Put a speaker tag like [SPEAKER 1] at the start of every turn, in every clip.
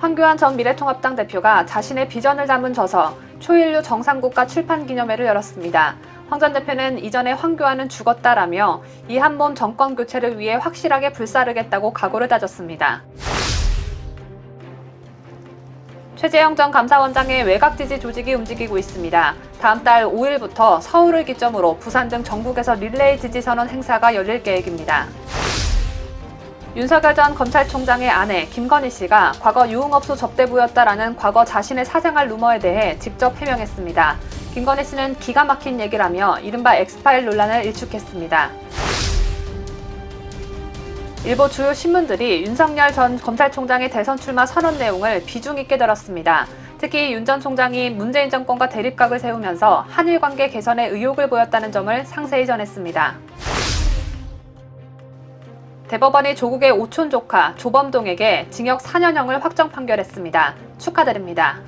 [SPEAKER 1] 황교안 전 미래통합당 대표가 자신의 비전을 담은 저서 초일류 정상국가 출판 기념회를 열었습니다. 황 전 대표는 이전에 황교안은 죽었다라며 이 한몸 정권 교체를 위해 확실하게 불사르겠다고 각오를 다졌습니다. 최재형 전 감사원장의 외곽지지 조직이 움직이고 있습니다. 다음 달 5일부터 서울을 기점으로 부산 등 전국에서 릴레이 지지선언 행사가 열릴 계획입니다. 윤석열 전 검찰총장의 아내 김건희 씨가 과거 유흥업소 접대부였다라는 과거 자신의 사생활 루머에 대해 직접 해명했습니다. 김건희 씨는 기가 막힌 얘기라며 이른바 엑스파일 논란을 일축했습니다. 일부 주요 신문들이 윤석열 전 검찰총장의 대선 출마 선언 내용을 비중 있게 다뤘습니다. 특히 윤 전 총장이 문재인 정권과 대립각을 세우면서 한일 관계 개선에 의욕을 보였다는 점을 상세히 전했습니다. 대법원이 조국의 오촌 조카 조범동에게 징역 4년형을 확정 판결했습니다. 축하드립니다.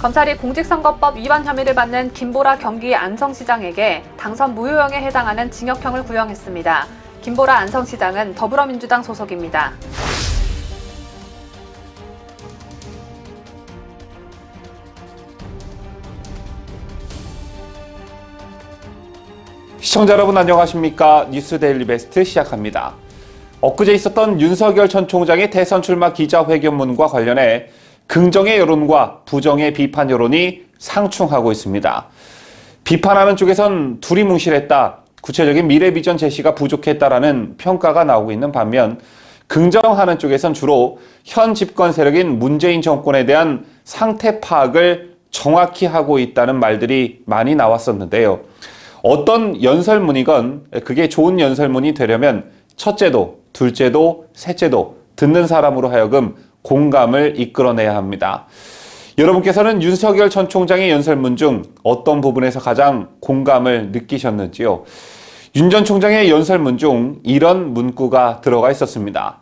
[SPEAKER 1] 검찰이 공직선거법 위반 혐의를 받는 김보라 경기 안성시장에게 당선 무효형에 해당하는 징역형을 구형했습니다. 김보라 안성시장은 더불어민주당 소속입니다.
[SPEAKER 2] 시청자 여러분 안녕하십니까? 뉴스데일리 베스트 시작합니다. 엊그제 있었던 윤석열 전 총장의 대선 출마 기자회견문과 관련해 긍정의 여론과 부정의 비판 여론이 상충하고 있습니다. 비판하는 쪽에선 두리뭉실했다, 구체적인 미래 비전 제시가 부족했다라는 평가가 나오고 있는 반면 긍정하는 쪽에선 주로 현 집권 세력인 문재인 정권에 대한 상태 파악을 정확히 하고 있다는 말들이 많이 나왔었는데요. 어떤 연설문이건 그게 좋은 연설문이 되려면 첫째도, 둘째도, 셋째도 듣는 사람으로 하여금 공감을 이끌어내야 합니다. 여러분께서는 윤석열 전 총장의 연설문 중 어떤 부분에서 가장 공감을 느끼셨는지요? 윤 전 총장의 연설문 중 이런 문구가 들어가 있었습니다.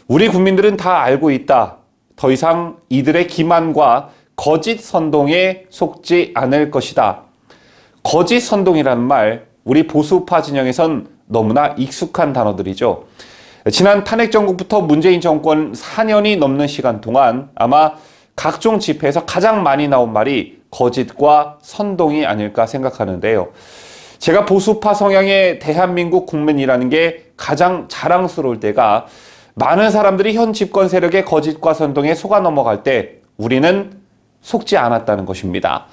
[SPEAKER 2] 우리 국민들은 다 알고 있다. 더 이상 이들의 기만과 거짓 선동에 속지 않을 것이다. 거짓 선동이라는 말, 우리 보수파 진영에선 너무나 익숙한 단어들이죠. 지난 탄핵 정국부터 문재인 정권 4년이 넘는 시간 동안 아마 각종 집회에서 가장 많이 나온 말이 거짓과 선동이 아닐까 생각하는데요. 제가 보수파 성향의 대한민국 국민이라는 게 가장 자랑스러울 때가 많은 사람들이 현 집권 세력의 거짓과 선동에 속아 넘어갈 때 우리는 속지 않았다는 것입니다.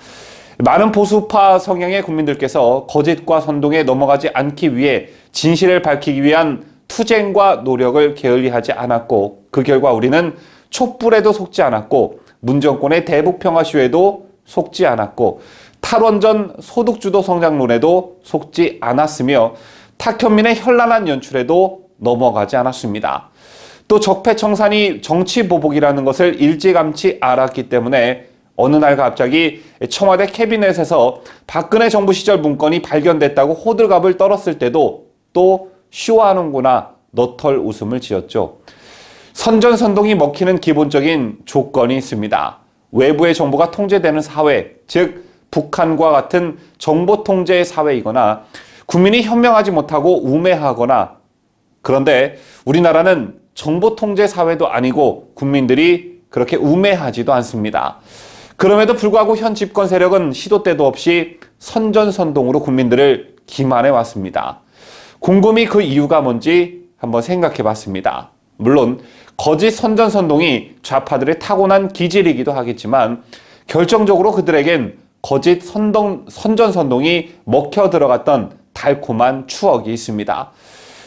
[SPEAKER 2] 많은 보수파 성향의 국민들께서 거짓과 선동에 넘어가지 않기 위해 진실을 밝히기 위한 투쟁과 노력을 게을리하지 않았고 그 결과 우리는 촛불에도 속지 않았고 문정권의 대북평화시위에도 속지 않았고 탈원전 소득주도 성장론에도 속지 않았으며 탁현민의 현란한 연출에도 넘어가지 않았습니다. 또 적폐청산이 정치보복이라는 것을 일찌감치 알았기 때문에 어느 날 갑자기 청와대 캐비넷에서 박근혜 정부 시절 문건이 발견됐다고 호들갑을 떨었을 때도 또 쇼하는구나 너털 웃음을 지었죠. 선전선동이 먹히는 기본적인 조건이 있습니다. 외부의 정보가 통제되는 사회, 즉 북한과 같은 정보 통제 사회이거나 국민이 현명하지 못하고 우매하거나, 그런데 우리나라는 정보 통제 사회도 아니고 국민들이 그렇게 우매하지도 않습니다. 그럼에도 불구하고 현 집권 세력은 시도 때도 없이 선전선동으로 국민들을 기만해 왔습니다. 곰곰이 그 이유가 뭔지 한번 생각해 봤습니다. 물론 거짓 선전선동이 좌파들의 타고난 기질이기도 하겠지만 결정적으로 그들에겐 거짓 선전선동이 먹혀 들어갔던 달콤한 추억이 있습니다.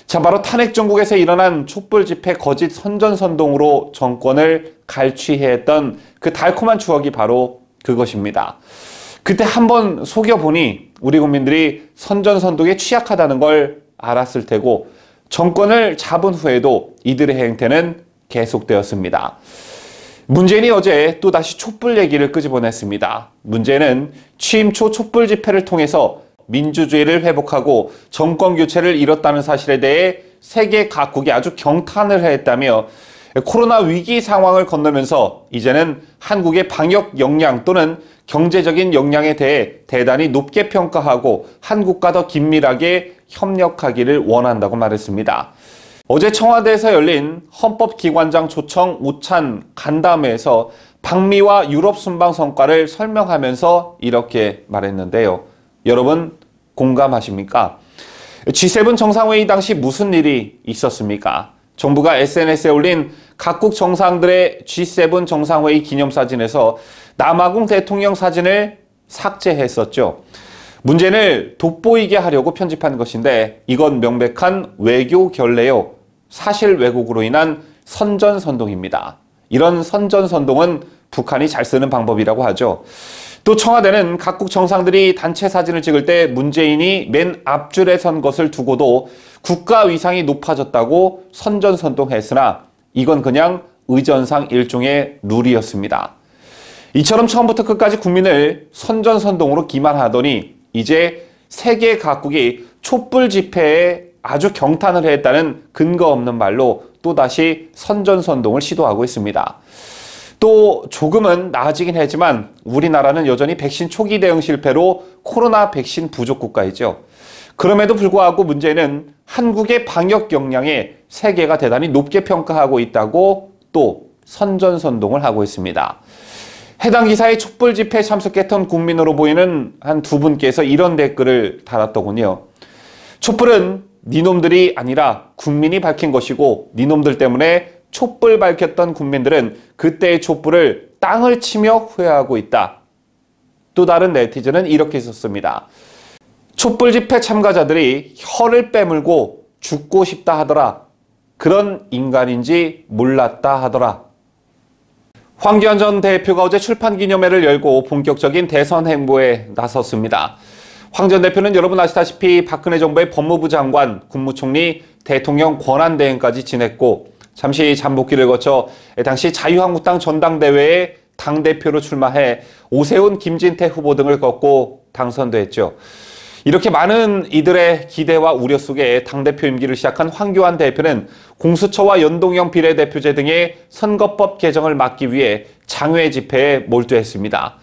[SPEAKER 2] 자, 바로 탄핵 정국에서 일어난 촛불 집회 거짓 선전선동으로 정권을 갈취했던 그 달콤한 추억이 바로 그것입니다. 그때 한번 속여보니 우리 국민들이 선전선동에 취약하다는 걸 알았을 테고 정권을 잡은 후에도 이들의 행태는 계속되었습니다. 문재인이 어제 또다시 촛불 얘기를 끄집어냈습니다. 문재인은 취임 초 촛불 집회를 통해서 민주주의를 회복하고 정권 교체를 이뤘다는 사실에 대해 세계 각국이 아주 경탄을 했다며 코로나 위기 상황을 건너면서 이제는 한국의 방역 역량 또는 경제적인 역량에 대해 대단히 높게 평가하고 한국과 더 긴밀하게 협력하기를 원한다고 말했습니다. 어제 청와대에서 열린 헌법기관장 초청 오찬 간담회에서 방미와 유럽 순방 성과를 설명하면서 이렇게 말했는데요. 여러분 공감하십니까? G7 정상회의 당시 무슨 일이 있었습니까? 정부가 SNS에 올린 각국 정상들의 G7 정상회의 기념사진에서 남아공 대통령 사진을 삭제했었죠. 문제를 돋보이게 하려고 편집한 것인데 이건 명백한 외교 결례요. 사실 왜곡으로 인한 선전선동입니다. 이런 선전선동은 북한이 잘 쓰는 방법이라고 하죠. 또 청와대는 각국 정상들이 단체 사진을 찍을 때 문재인이 맨 앞줄에 선 것을 두고도 국가 위상이 높아졌다고 선전선동했으나 이건 그냥 의전상 일종의 룰이었습니다. 이처럼 처음부터 끝까지 국민을 선전선동으로 기만하더니 이제 세계 각국이 촛불 집회에 아주 경탄을 했다는 근거 없는 말로 또다시 선전선동을 시도하고 있습니다. 또 조금은 나아지긴 했지만 우리나라는 여전히 백신 초기 대응 실패로 코로나 백신 부족 국가이죠. 그럼에도 불구하고 문제는 한국의 방역 역량에 세계가 대단히 높게 평가하고 있다고 또 선전선동을 하고 있습니다. 해당 기사에 촛불 집회에 참석했던 국민으로 보이는 한 두 분께서 이런 댓글을 달았더군요. 촛불은 니놈들이 아니라 국민이 밝힌 것이고 니놈들 때문에 촛불 밝혔던 국민들은 그때의 촛불을 땅을 치며 후회하고 있다. 또 다른 네티즌은 이렇게 썼습니다. 촛불 집회 참가자들이 혀를 빼물고 죽고 싶다 하더라. 그런 인간인지 몰랐다 하더라. 황교안 전 대표가 어제 출판기념회를 열고 본격적인 대선 행보에 나섰습니다. 황 전 대표는 여러분 아시다시피 박근혜 정부의 법무부 장관, 국무총리, 대통령 권한대행까지 지냈고 잠시 잠복기를 거쳐 당시 자유한국당 전당대회에 당대표로 출마해 오세훈, 김진태 후보 등을 꺾고 당선됐죠. 이렇게 많은 이들의 기대와 우려 속에 당대표 임기를 시작한 황교안 대표는 공수처와 연동형 비례대표제 등의 선거법 개정을 막기 위해 장외 집회에 몰두했습니다.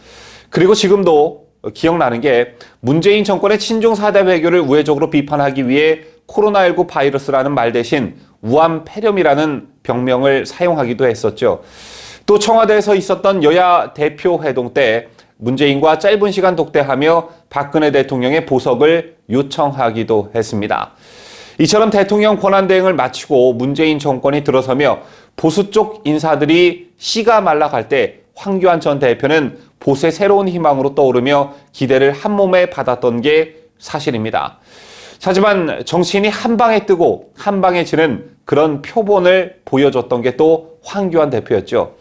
[SPEAKER 2] 그리고 지금도 기억나는 게 문재인 정권의 친중 4대 외교를 우회적으로 비판하기 위해 코로나19 바이러스라는 말 대신 우한 폐렴이라는 병명을 사용하기도 했었죠. 또 청와대에서 있었던 여야 대표 회동 때 문재인과 짧은 시간 독대하며 박근혜 대통령의 보석을 요청하기도 했습니다. 이처럼 대통령 권한대행을 마치고 문재인 정권이 들어서며 보수 쪽 인사들이 씨가 말라갈 때 황교안 전 대표는 보수의 새로운 희망으로 떠오르며 기대를 한몸에 받았던 게 사실입니다. 하지만 정치인이 한 방에 뜨고 한 방에 지는 그런 표본을 보여줬던 게 또 황교안 대표였죠.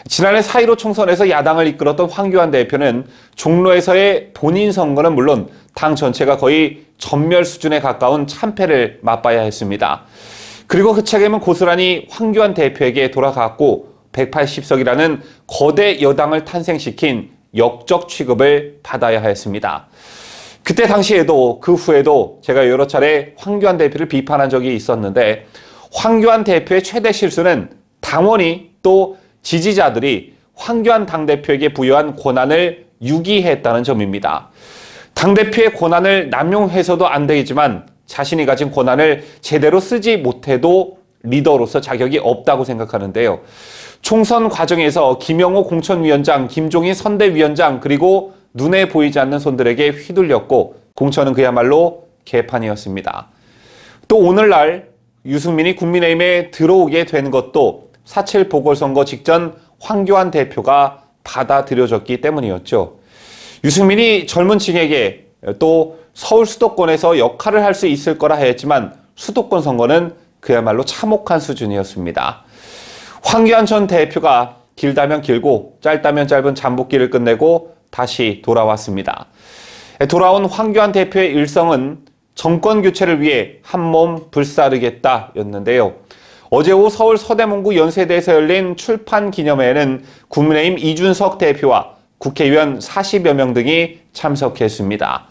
[SPEAKER 2] 지난해 4.15 총선에서 야당을 이끌었던 황교안 대표는 종로에서의 본인 선거는 물론 당 전체가 거의 전멸 수준에 가까운 참패를 맛봐야 했습니다. 그리고 그 책임은 고스란히 황교안 대표에게 돌아갔고 180석이라는 거대 여당을 탄생시킨 역적 취급을 받아야 했습니다. 그때 당시에도 그 후에도 제가 여러 차례 황교안 대표를 비판한 적이 있었는데 황교안 대표의 최대 실수는 당원이 또 지지자들이 황교안 당대표에게 부여한 권한을 유기했다는 점입니다. 당대표의 권한을 남용해서도 안 되겠지만 자신이 가진 권한을 제대로 쓰지 못해도 리더로서 자격이 없다고 생각하는데요. 총선 과정에서 김영호 공천위원장, 김종인 선대위원장 그리고 눈에 보이지 않는 손들에게 휘둘렸고 공천은 그야말로 개판이었습니다. 또 오늘날 유승민이 국민의힘에 들어오게 된 것도 4.7 보궐선거 직전 황교안 대표가 받아들여졌기 때문이었죠. 유승민이 젊은 층에게 또 서울 수도권에서 역할을 할 수 있을 거라 했지만 수도권 선거는 그야말로 참혹한 수준이었습니다. 황교안 전 대표가 길다면 길고 짧다면 짧은 잠복기를 끝내고 다시 돌아왔습니다. 돌아온 황교안 대표의 일성은 정권 교체를 위해 한몸 불사르겠다였는데요. 어제 오후 서울 서대문구 연세대에서 열린 출판 기념회에는 국민의힘 이준석 대표와 국회의원 40여 명 등이 참석했습니다.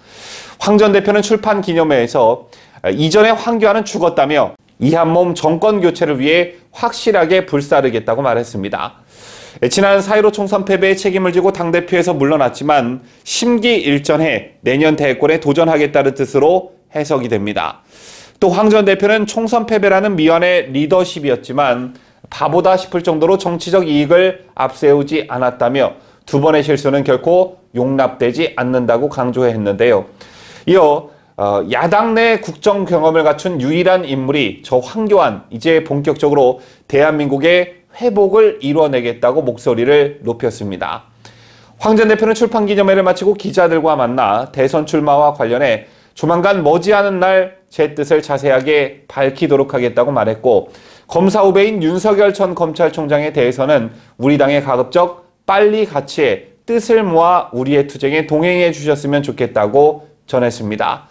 [SPEAKER 2] 황 전 대표는 출판 기념회에서 이전에 황교안은 죽었다며 이 한몸 정권 교체를 위해 확실하게 불사르겠다고 말했습니다. 지난 4.15 총선 패배의 책임을 지고 당대표에서 물러났지만 심기일전해 내년 대권에 도전하겠다는 뜻으로 해석이 됩니다. 또 황 전 대표는 총선 패배라는 미완의 리더십이었지만 바보다 싶을 정도로 정치적 이익을 앞세우지 않았다며 두 번의 실수는 결코 용납되지 않는다고 강조했는데요. 이어 야당 내 국정 경험을 갖춘 유일한 인물이 저 황교안, 이제 본격적으로 대한민국의 회복을 이뤄내겠다고 목소리를 높였습니다. 황 전 대표는 출판기념회를 마치고 기자들과 만나 대선 출마와 관련해 조만간 머지않은 날 제 뜻을 자세하게 밝히도록 하겠다고 말했고, 검사 후배인 윤석열 전 검찰총장에 대해서는 우리 당에 가급적 빨리 같이 뜻을 모아 우리의 투쟁에 동행해 주셨으면 좋겠다고 전했습니다.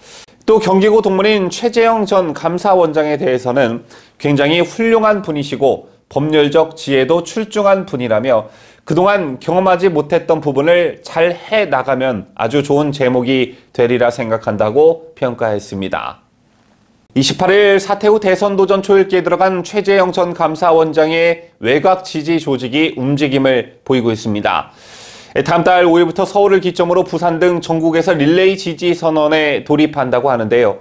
[SPEAKER 2] 또 경기고 동문인 최재형 전 감사원장에 대해서는 굉장히 훌륭한 분이시고 법률적 지혜도 출중한 분이라며 그동안 경험하지 못했던 부분을 잘 해나가면 아주 좋은 제목이 되리라 생각한다고 평가했습니다. 28일 사퇴 후 대선 도전 초읽기에 들어간 최재형 전 감사원장의 외곽 지지 조직이 움직임을 보이고 있습니다. 다음 달 5일부터 서울을 기점으로 부산 등 전국에서 릴레이 지지 선언에 돌입한다고 하는데요.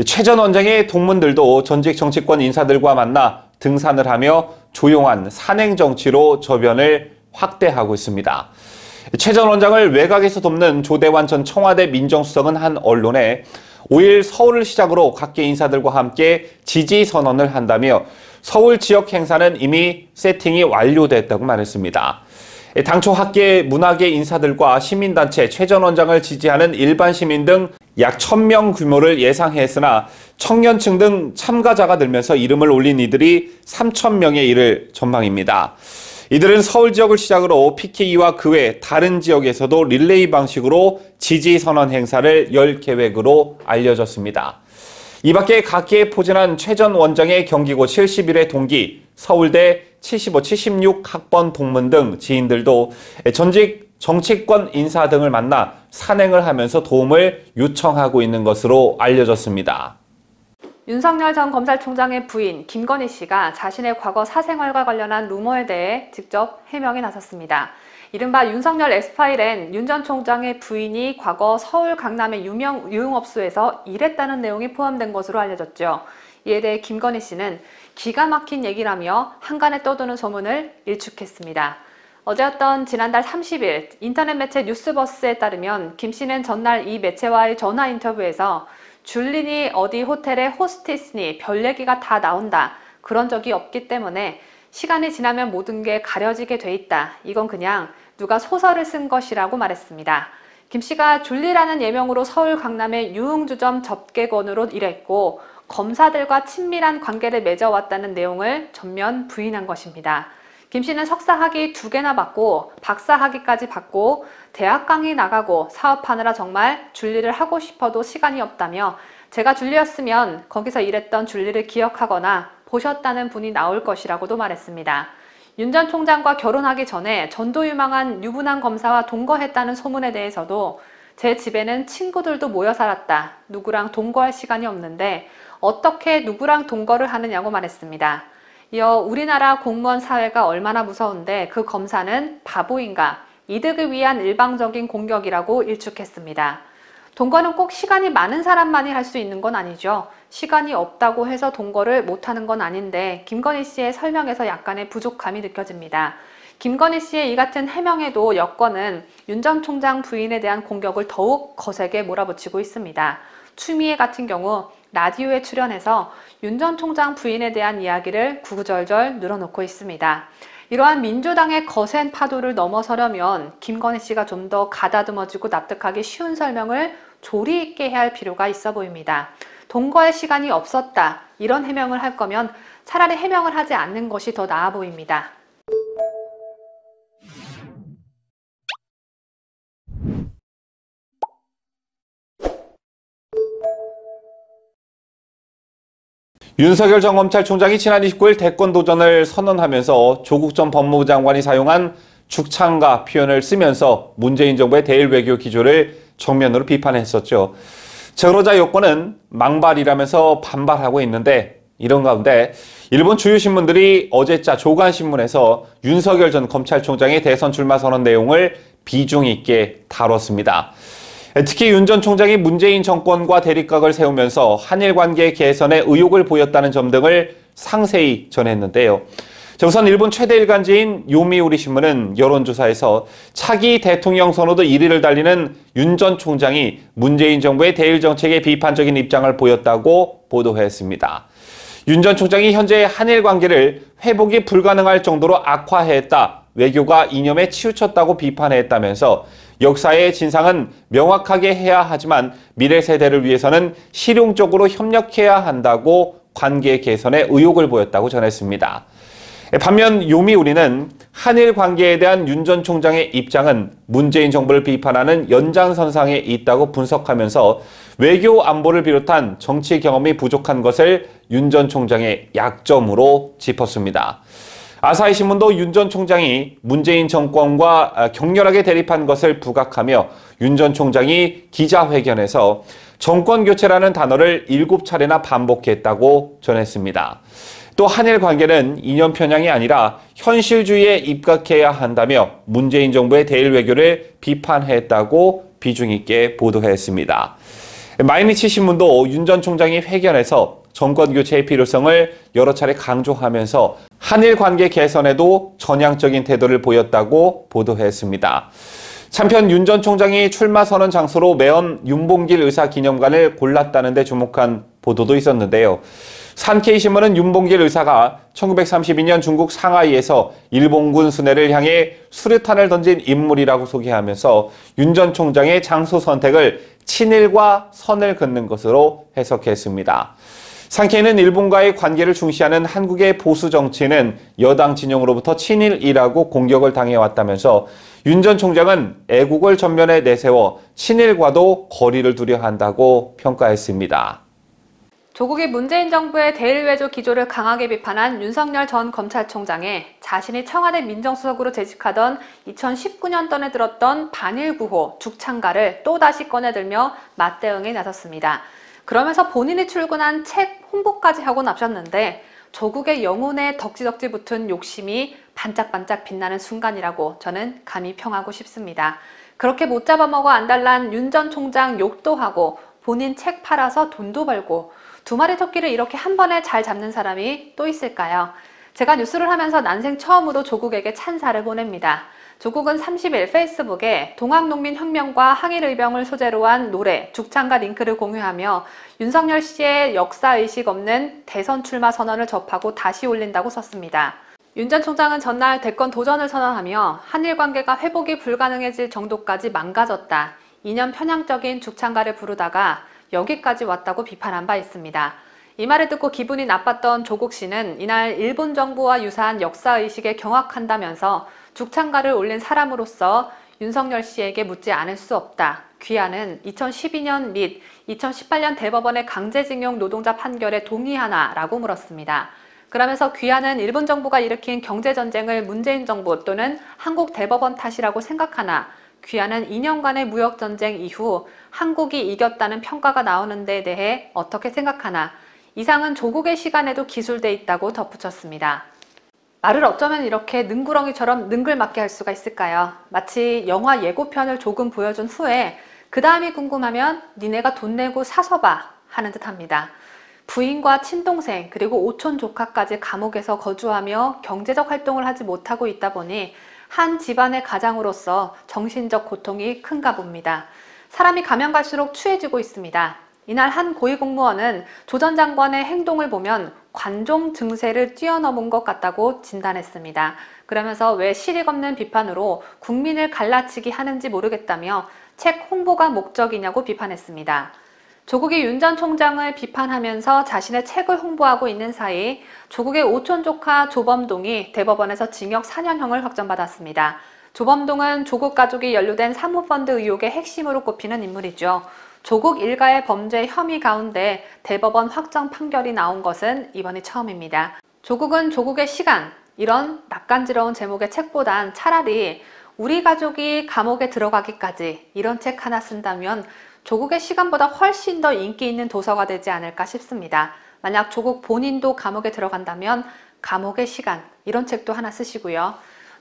[SPEAKER 2] 최 전 원장의 동문들도 전직 정치권 인사들과 만나 등산을 하며 조용한 산행 정치로 저변을 확대하고 있습니다. 최 전 원장을 외곽에서 돕는 조대환 전 청와대 민정수석은 한 언론에 5일 서울을 시작으로 각계 인사들과 함께 지지 선언을 한다며 서울 지역 행사는 이미 세팅이 완료됐다고 말했습니다. 당초 학계 문화계 인사들과 시민단체 최 전 원장을 지지하는 일반 시민 등 약 1000명 규모를 예상했으나 청년층 등 참가자가 늘면서 이름을 올린 이들이 3000명에 이를 전망입니다. 이들은 서울 지역을 시작으로 PK와 그 외 다른 지역에서도 릴레이 방식으로 지지 선언 행사를 열 계획으로 알려졌습니다. 이 밖에 각계에 포진한 최 전 원장의 경기고 71회 동기, 서울대 75, 76 학번 동문 등 지인들도 전직 정치권 인사 등을 만나 산행을 하면서 도움을 요청하고 있는 것으로 알려졌습니다.
[SPEAKER 1] 윤석열 전 검찰총장의 부인 김건희 씨가 자신의 과거 사생활과 관련한 루머에 대해 직접 해명에 나섰습니다. 이른바 윤석열 엑스파일엔 윤 전 총장의 부인이 과거 서울 강남의 유명 유흥업소에서 일했다는 내용이 포함된 것으로 알려졌죠. 이에 대해 김건희 씨는 기가 막힌 얘기라며 한간에 떠도는 소문을 일축했습니다. 어제였던 지난달 30일 인터넷 매체 뉴스버스에 따르면 김 씨는 전날 이 매체와의 전화 인터뷰에서 줄리니 어디 호텔의 호스티스니 별 얘기가 다 나온다. 그런 적이 없기 때문에 시간이 지나면 모든 게 가려지게 돼 있다. 이건 그냥 누가 소설을 쓴 것이라고 말했습니다. 김 씨가 줄리라는 예명으로 서울 강남의 유흥주점 접객원으로 일했고 검사들과 친밀한 관계를 맺어왔다는 내용을 전면 부인한 것입니다. 김 씨는 석사 학위 2개나 받고 박사 학위까지 받고 대학 강의 나가고 사업하느라 정말 줄리를 하고 싶어도 시간이 없다며 제가 줄리였으면 거기서 일했던 줄리를 기억하거나 보셨다는 분이 나올 것이라고도 말했습니다. 윤 전 총장과 결혼하기 전에 전도유망한 유부남 검사와 동거했다는 소문에 대해서도 제 집에는 친구들도 모여 살았다. 누구랑 동거할 시간이 없는데 어떻게 누구랑 동거를 하느냐고 말했습니다. 이어 우리나라 공무원 사회가 얼마나 무서운데 그 검사는 바보인가, 이득을 위한 일방적인 공격이라고 일축했습니다. 동거는 꼭 시간이 많은 사람만이 할 수 있는 건 아니죠. 시간이 없다고 해서 동거를 못하는 건 아닌데 김건희 씨의 설명에서 약간의 부족함이 느껴집니다. 김건희 씨의 이 같은 해명에도 여권은 윤 전 총장 부인에 대한 공격을 더욱 거세게 몰아붙이고 있습니다. 추미애 같은 경우 라디오에 출연해서 윤 전 총장 부인에 대한 이야기를 구구절절 늘어놓고 있습니다. 이러한 민주당의 거센 파도를 넘어서려면 김건희 씨가 좀 더 가다듬어지고 납득하기 쉬운 설명을 조리 있게 해야 할 필요가 있어 보입니다. 동거할 시간이 없었다. 이런 해명을 할 거면 차라리 해명을 하지 않는 것이 더 나아 보입니다.
[SPEAKER 2] 윤석열 전 검찰총장이 지난 29일 대권 도전을 선언하면서 조국 전 법무부 장관이 사용한 죽창가 표현을 쓰면서 문재인 정부의 대일 외교 기조를 정면으로 비판했었죠. 그러자 여권은 망발이라면서 반발하고 있는데, 이런 가운데 일본 주요 신문들이 어제자 조간신문에서 윤석열 전 검찰총장의 대선 출마 선언 내용을 비중 있게 다뤘습니다. 특히 윤 전 총장이 문재인 정권과 대립각을 세우면서 한일 관계 개선에 의욕을 보였다는 점 등을 상세히 전했는데요. 우선 일본 최대 일간지인 요미우리 신문은 여론조사에서 차기 대통령 선호도 1위를 달리는 윤 전 총장이 문재인 정부의 대일 정책에 비판적인 입장을 보였다고 보도했습니다. 윤 전 총장이 현재 한일 관계를 회복이 불가능할 정도로 악화했다, 외교가 이념에 치우쳤다고 비판했다면서 역사의 진상은 명확하게 해야 하지만 미래 세대를 위해서는 실용적으로 협력해야 한다고 관계 개선에 의욕을 보였다고 전했습니다. 반면 요미우리는 한일 관계에 대한 윤 전 총장의 입장은 문재인 정부를 비판하는 연장선상에 있다고 분석하면서 외교 안보를 비롯한 정치 경험이 부족한 것을 윤 전 총장의 약점으로 짚었습니다. 아사히 신문도 윤 전 총장이 문재인 정권과 격렬하게 대립한 것을 부각하며 윤 전 총장이 기자회견에서 정권 교체라는 단어를 7차례나 반복했다고 전했습니다. 또 한일 관계는 이념 편향이 아니라 현실주의에 입각해야 한다며 문재인 정부의 대일 외교를 비판했다고 비중 있게 보도했습니다. 마이니치 신문도 윤 전 총장이 회견에서 정권 교체의 필요성을 여러 차례 강조하면서 한일 관계 개선에도 전향적인 태도를 보였다고 보도했습니다. 한편 윤 전 총장이 출마 선언 장소로 매연 윤봉길 의사 기념관을 골랐다는 데 주목한 보도도 있었는데요. 산케이신문은 윤봉길 의사가 1932년 중국 상하이에서 일본군 순회를 향해 수류탄을 던진 인물이라고 소개하면서 윤 전 총장의 장소 선택을 친일과 선을 긋는 것으로 해석했습니다. 산케이는 일본과의 관계를 중시하는 한국의 보수 정치는 여당 진영으로부터 친일이라고 공격을 당해왔다면서 윤 전 총장은 애국을 전면에 내세워 친일과도 거리를 두려 한다고 평가했습니다.
[SPEAKER 1] 조국이 문재인 정부의 대일 외교 기조를 강하게 비판한 윤석열 전 검찰총장에 자신이 청와대 민정수석으로 재직하던 2019년도에 들었던 반일 구호 죽창가를 또다시 꺼내들며 맞대응에 나섰습니다. 그러면서 본인이 출근한 책 홍보까지 하고 나섰는데 조국의 영혼에 덕지덕지 붙은 욕심이 반짝반짝 빛나는 순간이라고 저는 감히 평하고 싶습니다. 그렇게 못 잡아먹어 안달난 윤 전 총장 욕도 하고 본인 책 팔아서 돈도 벌고 두 마리 토끼를 이렇게 한 번에 잘 잡는 사람이 또 있을까요? 제가 뉴스를 하면서 난생 처음으로 조국에게 찬사를 보냅니다. 조국은 30일 페이스북에 동학농민혁명과 항일의병을 소재로 한 노래 죽창가 링크를 공유하며 윤석열 씨의 역사의식 없는 대선 출마 선언을 접하고 다시 올린다고 썼습니다. 윤 전 총장은 전날 대권 도전을 선언하며 한일 관계가 회복이 불가능해질 정도까지 망가졌다, 이념 편향적인 죽창가를 부르다가 여기까지 왔다고 비판한 바 있습니다. 이 말을 듣고 기분이 나빴던 조국 씨는 이날 일본 정부와 유사한 역사의식에 경악한다면서 죽창가를 올린 사람으로서 윤석열 씨에게 묻지 않을 수 없다. 귀하는 2012년 및 2018년 대법원의 강제징용 노동자 판결에 동의하나? 라고 물었습니다. 그러면서 귀하는 일본 정부가 일으킨 경제전쟁을 문재인 정부 또는 한국 대법원 탓이라고 생각하나? 귀하는 2년간의 무역전쟁 이후 한국이 이겼다는 평가가 나오는 데 대해 어떻게 생각하나? 이상은 조국의 시간에도 기술돼 있다고 덧붙였습니다. 말을 어쩌면 이렇게 능구렁이처럼 능글맞게 할 수가 있을까요? 마치 영화 예고편을 조금 보여준 후에 그 다음이 궁금하면 니네가 돈 내고 사서 봐 하는 듯합니다. 부인과 친동생 그리고 오촌 조카까지 감옥에서 거주하며 경제적 활동을 하지 못하고 있다 보니 한 집안의 가장으로서 정신적 고통이 큰가 봅니다. 사람이 가면 갈수록 추해지고 있습니다. 이날 한 고위공무원은 조 전 장관의 행동을 보면 관종 증세를 뛰어넘은 것 같다고 진단했습니다. 그러면서 왜 실익 없는 비판으로 국민을 갈라치기 하는지 모르겠다며 책 홍보가 목적이냐고 비판했습니다. 조국이 윤 전 총장을 비판하면서 자신의 책을 홍보하고 있는 사이 조국의 오촌 조카 조범동이 대법원에서 징역 4년형을 확정받았습니다. 조범동은 조국 가족이 연루된 사모펀드 의혹의 핵심으로 꼽히는 인물이죠. 조국 일가의 범죄 혐의 가운데 대법원 확정 판결이 나온 것은 이번이 처음입니다. 조국은 조국의 시간, 이런 낯간지러운 제목의 책보단 차라리 우리 가족이 감옥에 들어가기까지 이런 책 하나 쓴다면 조국의 시간보다 훨씬 더 인기 있는 도서가 되지 않을까 싶습니다. 만약 조국 본인도 감옥에 들어간다면 감옥의 시간, 이런 책도 하나 쓰시고요.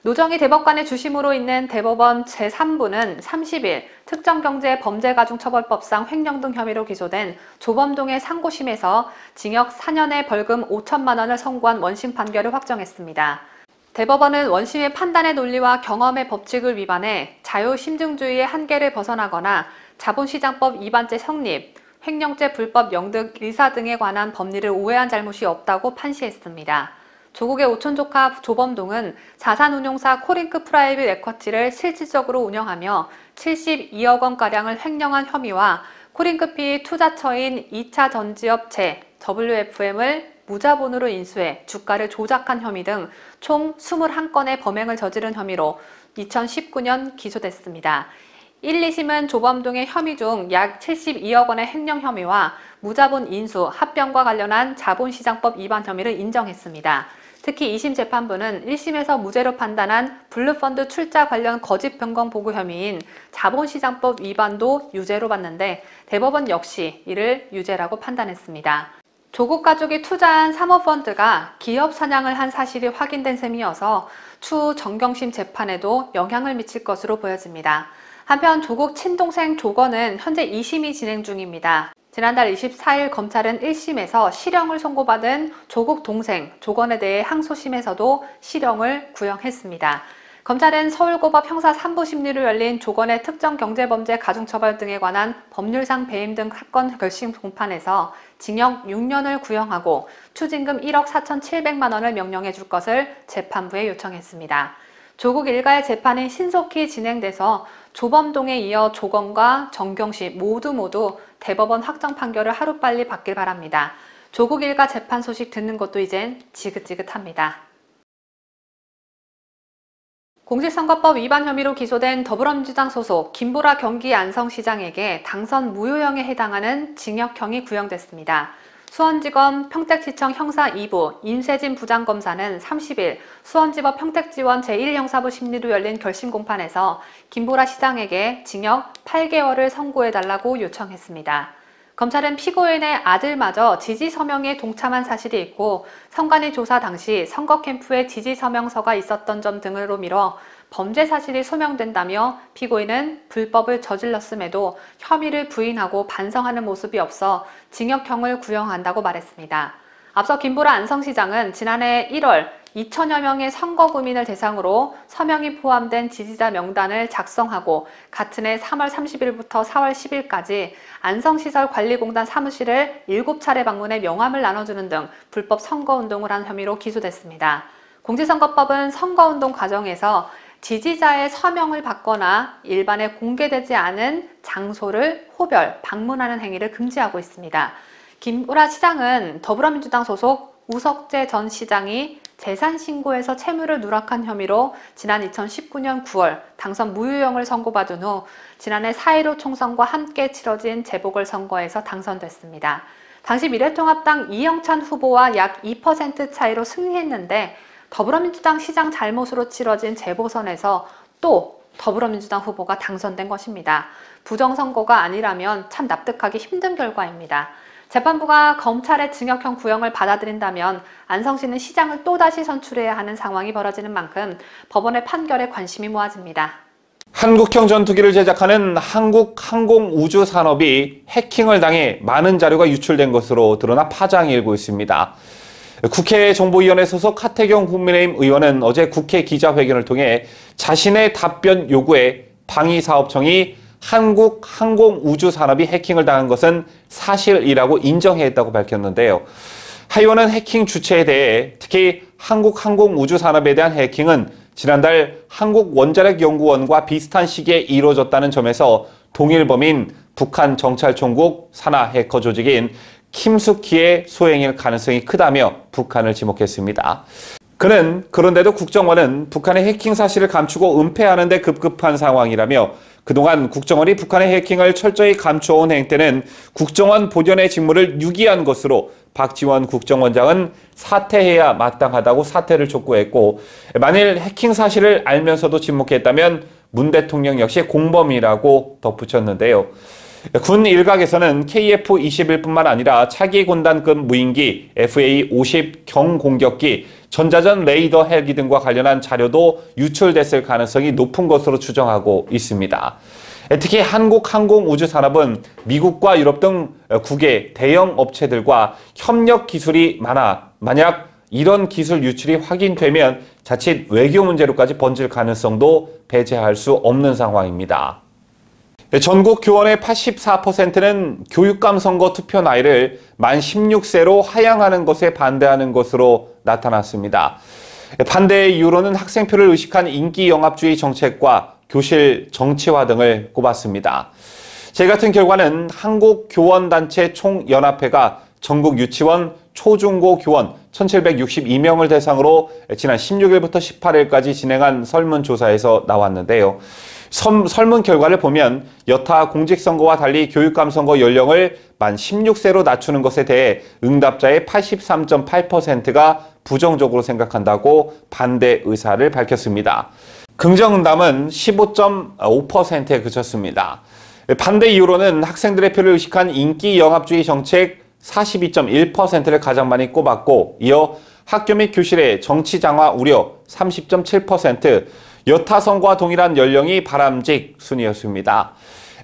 [SPEAKER 1] 노정희 대법관의 주심으로 있는 대법원 제3부는 30일 특정경제범죄가중처벌법상 횡령 등 혐의로 기소된 조범동의 상고심에서 징역 4년에 벌금 5천만 원을 선고한 원심 판결을 확정했습니다. 대법원은 원심의 판단의 논리와 경험의 법칙을 위반해 자유심증주의의 한계를 벗어나거나 자본시장법 위반죄 성립, 횡령죄 불법 영득 일사 등에 관한 법리를 오해한 잘못이 없다고 판시했습니다. 조국의 오촌 조카 조범동은 자산운용사 코링크 프라이빗 에쿼티를 실질적으로 운영하며 72억 원가량을 횡령한 혐의와 코링크피 투자처인 2차 전지업 WFM을 무자본으로 인수해 주가를 조작한 혐의 등 총 21건의 범행을 저지른 혐의로 2019년 기소됐습니다. 1, 2심은 조범동의 혐의 중 약 72억 원의 횡령 혐의와 무자본 인수, 합병과 관련한 자본시장법 위반 혐의를 인정했습니다. 특히 2심 재판부는 1심에서 무죄로 판단한 블루펀드 출자 관련 거짓 변경 보고 혐의인 자본시장법 위반도 유죄로 봤는데 대법원 역시 이를 유죄라고 판단했습니다. 조국 가족이 투자한 사모펀드가 기업 선양을 한 사실이 확인된 셈이어서 추후 정경심 재판에도 영향을 미칠 것으로 보여집니다. 한편 조국 친동생 조건은 현재 2심이 진행 중입니다. 지난달 24일 검찰은 1심에서 실형을 선고받은 조국 동생 조건에 대해 항소심에서도 실형을 구형했습니다. 검찰은 서울고법 형사 3부 심리로 열린 조건의 특정경제범죄 가중처벌 등에 관한 법률상 배임 등 사건 결심 공판에서 징역 6년을 구형하고 추징금 1억 4,700만 원을 명령해 줄 것을 재판부에 요청했습니다. 조국 일가의 재판이 신속히 진행돼서 조범동에 이어 조건과 정경심 모두 대법원 확정 판결을 하루빨리 받길 바랍니다. 조국 일가 재판 소식 듣는 것도 이젠 지긋지긋합니다. 공직선거법 위반 혐의로 기소된 더불어민주당 소속 김보라 경기 안성시장에게 당선 무효형에 해당하는 징역형이 구형됐습니다. 수원지검 평택지청 형사 2부 임세진 부장검사는 30일 수원지법 평택지원 제1형사부 심리로 열린 결심 공판에서 김보라 시장에게 징역 8개월을 선고해달라고 요청했습니다. 검찰은 피고인의 아들마저 지지 서명에 동참한 사실이 있고 선관위 조사 당시 선거 캠프에 지지 서명서가 있었던 점 등으로 미뤄 범죄 사실이 소명된다며 피고인은 불법을 저질렀음에도 혐의를 부인하고 반성하는 모습이 없어 징역형을 구형한다고 말했습니다. 앞서 김보라 안성시장은 지난해 1월 2천여 명의 선거구민을 대상으로 서명이 포함된 지지자 명단을 작성하고 같은 해 3월 30일부터 4월 10일까지 안성시설관리공단 사무실을 7차례 방문해 명함을 나눠주는 등 불법 선거운동을 한 혐의로 기소됐습니다. 공직선거법은 선거운동 과정에서 지지자의 서명을 받거나 일반에 공개되지 않은 장소를 호별, 방문하는 행위를 금지하고 있습니다. 김보라 시장은 더불어민주당 소속 우석재 전 시장이 재산신고에서 채무를 누락한 혐의로 지난 2019년 9월 당선 무효형을 선고받은 후 지난해 4.15 총선과 함께 치러진 재보궐선거에서 당선됐습니다. 당시 미래통합당 이영찬 후보와 약 2% 차이로 승리했는데 더불어민주당 시장 잘못으로 치러진 재보선에서 또 더불어민주당 후보가 당선된 것입니다. 부정선거가 아니라면 참 납득하기 힘든 결과입니다. 재판부가 검찰의 징역형 구형을 받아들인다면 안성시는 시장을 또다시 선출해야 하는 상황이 벌어지는 만큼 법원의 판결에 관심이 모아집니다.
[SPEAKER 2] 한국형 전투기를 제작하는 한국항공우주산업이 해킹을 당해 많은 자료가 유출된 것으로 드러나 파장이 일고 있습니다. 국회 정보위원회 소속 하태경 국민의힘 의원은 어제 국회 기자회견을 통해 자신의 답변 요구에 방위사업청이 한국항공우주산업이 해킹을 당한 것은 사실이라고 인정했다고 밝혔는데요. 하 의원은 해킹 주체에 대해 특히 한국항공우주산업에 대한 해킹은 지난달 한국원자력연구원과 비슷한 시기에 이루어졌다는 점에서 동일 범인 북한 정찰총국 산하 해커 조직인 킴스키의 소행일 가능성이 크다며 북한을 지목했습니다. 그는 그런데도 국정원은 북한의 해킹 사실을 감추고 은폐하는 데 급급한 상황이라며 그동안 국정원이 북한의 해킹을 철저히 감춰온 행태는 국정원 본연의 직무를 유기한 것으로 박지원 국정원장은 사퇴해야 마땅하다고 사퇴를 촉구했고 만일 해킹 사실을 알면서도 침묵했다면 문 대통령 역시 공범이라고 덧붙였는데요. 군 일각에서는 KF-21뿐만 아니라 차기 군단급 무인기 FA-50 경공격기, 전자전 레이더 헬기 등과 관련한 자료도 유출됐을 가능성이 높은 것으로 추정하고 있습니다. 특히 한국항공우주산업은 미국과 유럽 등 국외 대형 업체들과 협력 기술이 많아 만약 이런 기술 유출이 확인되면 자칫 외교 문제로까지 번질 가능성도 배제할 수 없는 상황입니다. 전국 교원의 84%는 교육감 선거 투표 나이를 만 16세로 하향하는 것에 반대하는 것으로 나타났습니다. 반대의 이유로는 학생표를 의식한 인기 영합주의 정책과 교실 정치화 등을 꼽았습니다. 제 같은 결과는 한국교원단체 총연합회가 전국 유치원, 초중고 교원 1762명을 대상으로 지난 16일부터 18일까지 진행한 설문조사에서 나왔는데요. 설문 결과를 보면 여타 공직선거와 달리 교육감 선거 연령을 만 16세로 낮추는 것에 대해 응답자의 83.8%가 부정적으로 생각한다고 반대 의사를 밝혔습니다. 긍정응답은 15.5%에 그쳤습니다. 반대 이유로는 학생들의 표를 의식한 인기 영합주의 정책 42.1%를 가장 많이 꼽았고, 이어 학교 및 교실의 정치 장화 우려 30.7%, 여타 선거와 동일한 연령이 바람직 순이었습니다.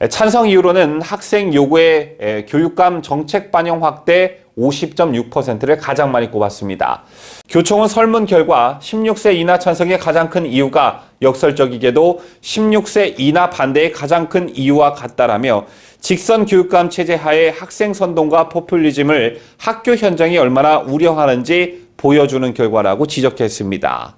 [SPEAKER 2] 찬성 이유로는 학생 요구의 교육감 정책 반영 확대 50.6%를 가장 많이 꼽았습니다. 교총은 설문 결과 16세 이나 찬성의 가장 큰 이유가 역설적이게도 16세 이나 반대의 가장 큰 이유와 같다라며 직선 교육감 체제 하에 학생 선동과 포퓰리즘을 학교 현장이 얼마나 우려하는지 보여주는 결과라고 지적했습니다.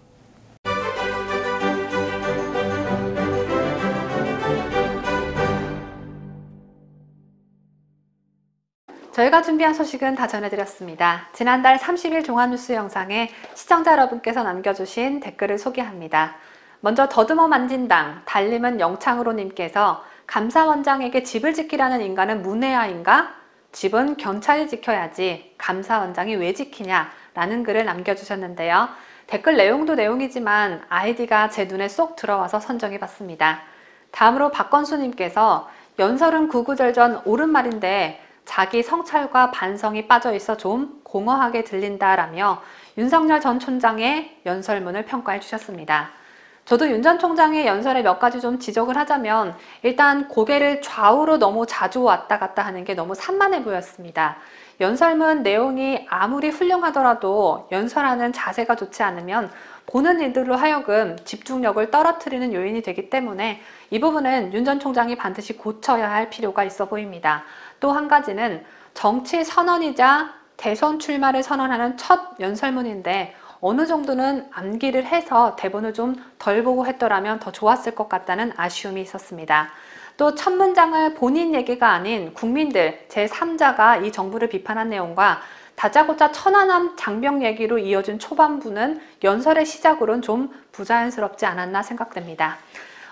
[SPEAKER 1] 저희가 준비한 소식은 다 전해드렸습니다. 지난달 30일 종합뉴스 영상에 시청자 여러분께서 남겨주신 댓글을 소개합니다. 먼저 더듬어 만진당 달림은 영창으로 님께서 감사원장에게 집을 지키라는 인간은 문외아인가? 집은 경찰이 지켜야지 감사원장이 왜 지키냐? 라는 글을 남겨주셨는데요. 댓글 내용도 내용이지만 아이디가 제 눈에 쏙 들어와서 선정해봤습니다. 다음으로 박건수님께서 연설은 구구절전 옳은 말인데 자기 성찰과 반성이 빠져있어 좀 공허하게 들린다라며 윤석열 전 총장의 연설문을 평가해 주셨습니다. 저도 윤 전 총장의 연설에 몇 가지 좀 지적을 하자면 일단 고개를 좌우로 너무 자주 왔다 갔다 하는 게 너무 산만해 보였습니다. 연설문 내용이 아무리 훌륭하더라도 연설하는 자세가 좋지 않으면 보는 이들로 하여금 집중력을 떨어뜨리는 요인이 되기 때문에 이 부분은 윤 전 총장이 반드시 고쳐야 할 필요가 있어 보입니다. 또 한 가지는 정치 선언이자 대선 출마를 선언하는 첫 연설문인데 어느 정도는 암기를 해서 대본을 좀 덜 보고 했더라면 더 좋았을 것 같다는 아쉬움이 있었습니다. 또 첫 문장을 본인 얘기가 아닌 국민들 제3자가 이 정부를 비판한 내용과 다짜고짜 천안함 장병 얘기로 이어진 초반부는 연설의 시작으로는 좀 부자연스럽지 않았나 생각됩니다.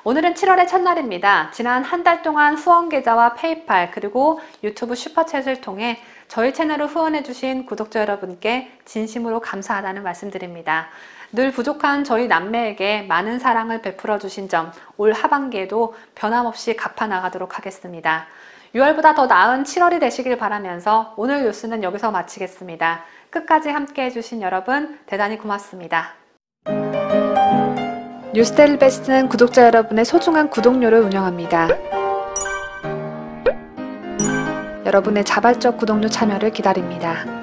[SPEAKER 1] 오늘은 7월의 첫날입니다. 지난 한 달 동안 후원 계좌와 페이팔 그리고 유튜브 슈퍼챗을 통해 저희 채널을 후원해주신 구독자 여러분께 진심으로 감사하다는 말씀드립니다. 늘 부족한 저희 남매에게 많은 사랑을 베풀어 주신 점 올 하반기에도 변함없이 갚아 나가도록 하겠습니다. 6월보다 더 나은 7월이 되시길 바라면서 오늘 뉴스는 여기서 마치겠습니다. 끝까지 함께 해주신 여러분 대단히 고맙습니다. 뉴스데일리 베스트는 구독자 여러분의 소중한 구독료를 운영합니다. 여러분의 자발적 구독료 참여를 기다립니다.